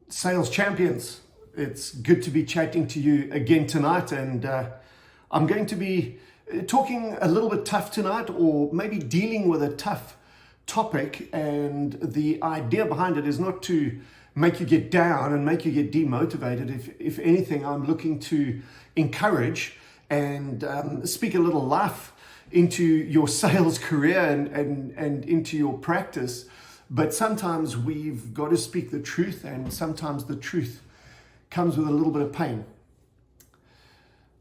Sales champions, it's good to be chatting to you again tonight, and I'm going to be talking a little bit tough tonight, or maybe dealing with a tough topic. And the idea behind it is not to make you get down and make you get demotivated. If anything, I'm looking to encourage and speak a little life into your sales career and into your practice. But sometimes we've got to speak the truth, and sometimes the truth comes with a little bit of pain.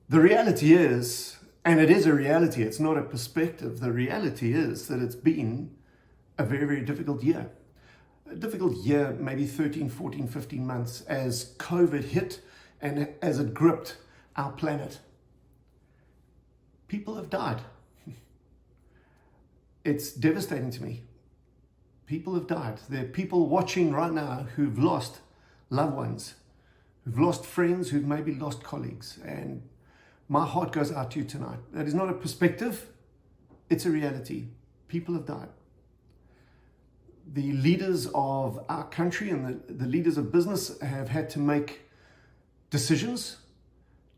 The reality is, and it is a reality, it's not a perspective, the reality is that it's been a very, very difficult year. A difficult year, maybe 13, 14, 15 months as COVID hit and as it gripped our planet. People have died. It's devastating to me. People have died. There are people watching right now who've lost loved ones, who've lost friends, who've maybe lost colleagues. And my heart goes out to you tonight. That is not a perspective, it's a reality. People have died. The leaders of our country and the leaders of business have had to make decisions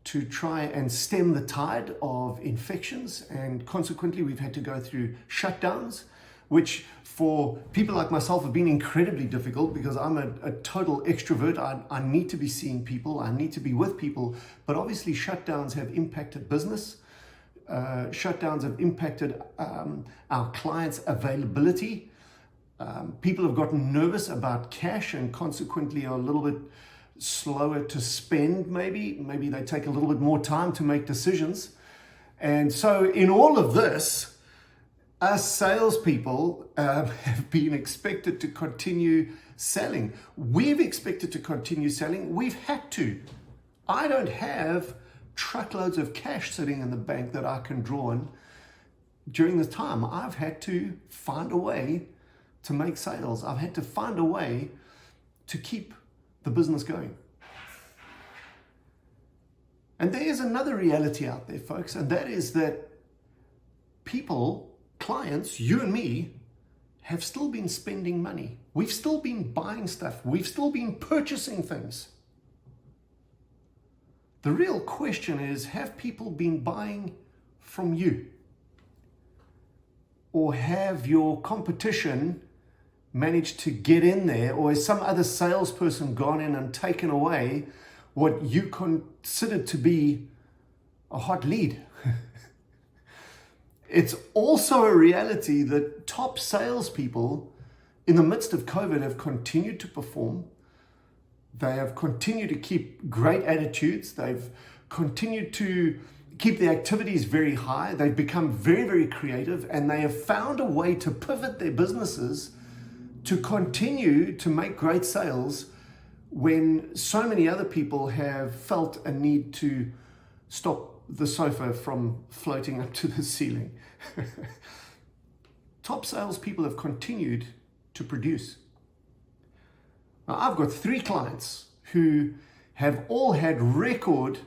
to try and stem the tide of infections, and consequently we've had to go through shutdowns, which for people like myself have been incredibly difficult because I'm a total extrovert. I need to be seeing people, I need to be with people, but obviously shutdowns have impacted business. Shutdowns have impacted our clients' availability. People have gotten nervous about cash and consequently are a little bit slower to spend. Maybe they take a little bit more time to make decisions. And so in all of this, us salespeople have been expected to continue selling. We've expected to continue selling. We've had to. I don't have truckloads of cash sitting in the bank that I can draw on during this time. I've had to find a way to make sales. I've had to find a way to keep the business going. And there is another reality out there, folks, and that is that people, clients, you and me, have still been spending money. We've still been buying stuff. We've still been purchasing things. The real question is, have people been buying from you? Or have your competition managed to get in there, or has some other salesperson gone in and taken away what you considered to be a hot lead? It's also a reality that top salespeople in the midst of COVID have continued to perform. They have continued to keep great attitudes. They've continued to keep the activities very high. They've become very, very creative, and they have found a way to pivot their businesses to continue to make great sales when so many other people have felt a need to stop the sofa from floating up to the ceiling. Top salespeople have continued to produce. Now, I've got 3 clients who have all had record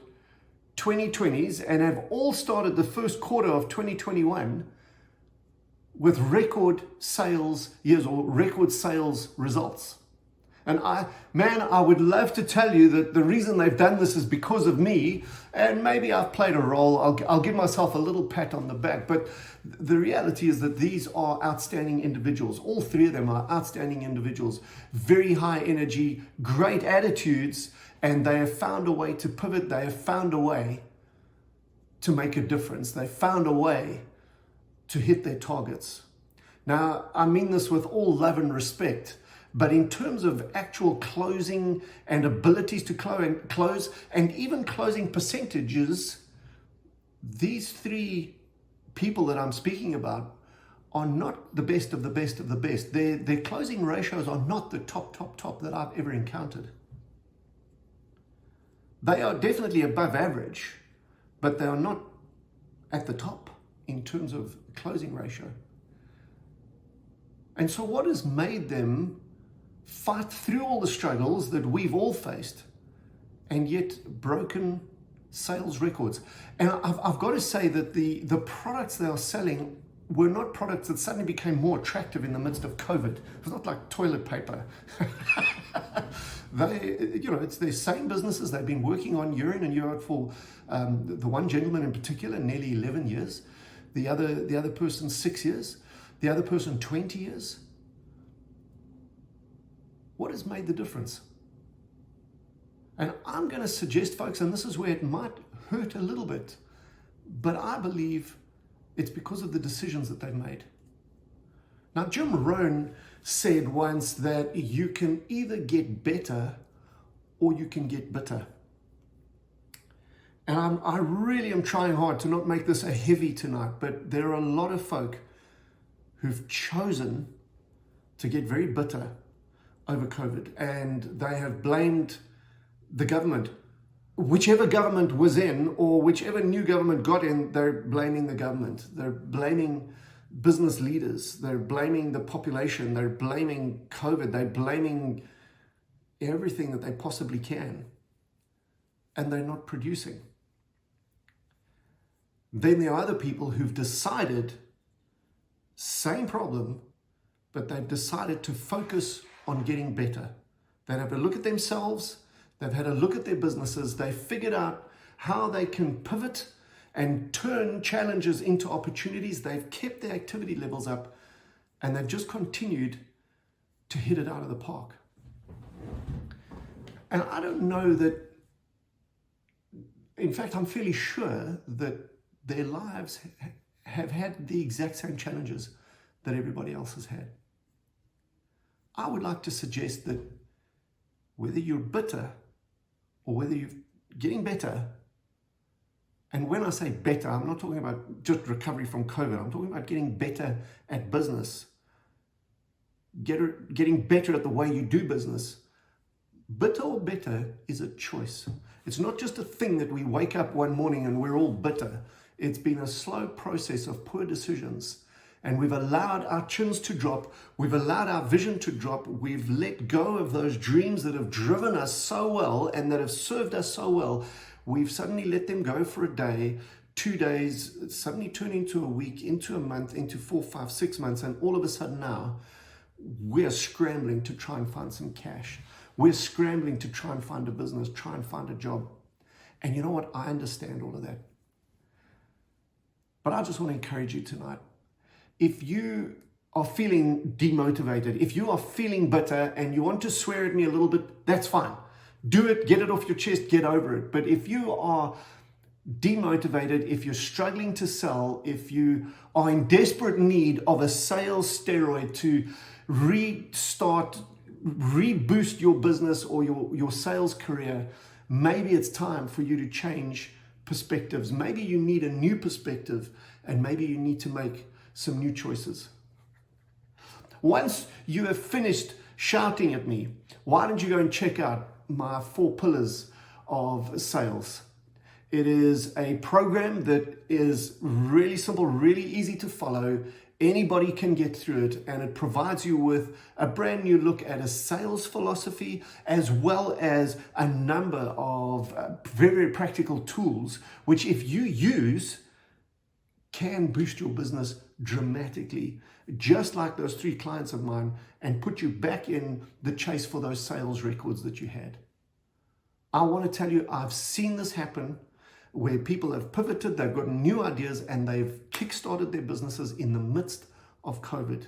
2020s and have all started the first quarter of 2021 with record sales years or record sales results. And I would love to tell you that the reason they've done this is because of me, and maybe I've played a role. I'll give myself a little pat on the back, but the reality is that these are outstanding individuals. All 3 of them are outstanding individuals, very high energy, great attitudes, and they have found a way to pivot. They have found a way to make a difference. They found a way to hit their targets. Now, I mean this with all love and respect, but in terms of actual closing and abilities to close and even closing percentages, these 3 people that I'm speaking about are not the best of the best of the best. Their closing ratios are not the top that I've ever encountered. They are definitely above average, but they are not at the top in terms of closing ratio. And so what has made them fight through all the struggles that we've all faced and yet broken sales records? And I've got to say that the products they are selling were not products that suddenly became more attractive in the midst of COVID. It was not like toilet paper. It's their same businesses they've been working on year in and year out for. The one gentleman in particular, nearly 11 years. The other person, 6 years. The other person, 20 years. What has made the difference? And I'm going to suggest, folks, and this is where it might hurt a little bit, but I believe it's because of the decisions that they've made. Now, Jim Rohn said once that you can either get better or you can get bitter. And I really am trying hard to not make this a heavy tonight, but there are a lot of folk who've chosen to get very bitter over COVID, and they have blamed the government. Whichever government was in, or whichever new government got in, they're blaming the government. They're blaming business leaders. They're blaming the population. They're blaming COVID. They're blaming everything that they possibly can. And they're not producing. Then there are other people who've decided, same problem, but they've decided to focus on getting better. They have a look at themselves. They've had a look at their businesses. They've figured out how they can pivot and turn challenges into opportunities. They've kept their activity levels up, and they've just continued to hit it out of the park. And I don't know that, in fact, I'm fairly sure that their lives have had the exact same challenges that everybody else has had. I would like to suggest that whether you're bitter or whether you're getting better, and when I say better, I'm not talking about just recovery from COVID. I'm talking about getting better at business, getting better at the way you do business. Bitter or better is a choice. It's not just a thing that we wake up one morning and we're all bitter. It's been a slow process of poor decisions. And we've allowed our chins to drop. We've allowed our vision to drop. We've let go of those dreams that have driven us so well and that have served us so well. We've suddenly let them go for a day, 2 days, suddenly turn into a week, into a month, into 4, 5, 6 months. And all of a sudden now, we're scrambling to try and find some cash. We're scrambling to try and find a business, try and find a job. And you know what? I understand all of that. But I just want to encourage you tonight. If you are feeling demotivated, if you are feeling bitter and you want to swear at me a little bit, that's fine. Do it, get it off your chest, get over it. But if you are demotivated, if you're struggling to sell, if you are in desperate need of a sales steroid to restart, reboost your business or your sales career, maybe it's time for you to change perspectives. Maybe you need a new perspective, and maybe you need to make some new choices. Once you have finished shouting at me, why don't you go and check out my 4 pillars of sales? It is a program that is really simple, really easy to follow. Anybody can get through it, and it provides you with a brand new look at a sales philosophy, as well as a number of very, very practical tools, which if you use, can boost your business dramatically, just like those 3 clients of mine, and put you back in the chase for those sales records that you had. I want to tell you, I've seen this happen where people have pivoted, they've got new ideas, and they've kickstarted their businesses in the midst of COVID.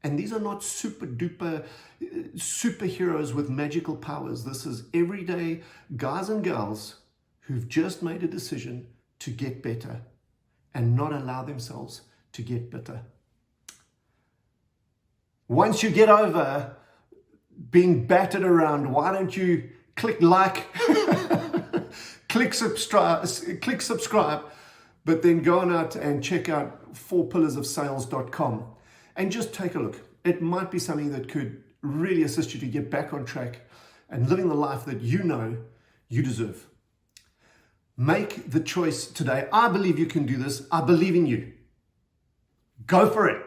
And these are not super duper superheroes with magical powers. This is everyday guys and girls who've just made a decision to get better and not allow themselves to get bitter. Once you get over being battered around, why don't you click like, click subscribe, but then go on out and check out 4pillarsofsales.com and just take a look. It might be something that could really assist you to get back on track and living the life that you know you deserve. Make the choice today. I believe you can do this. I believe in you. Go for it.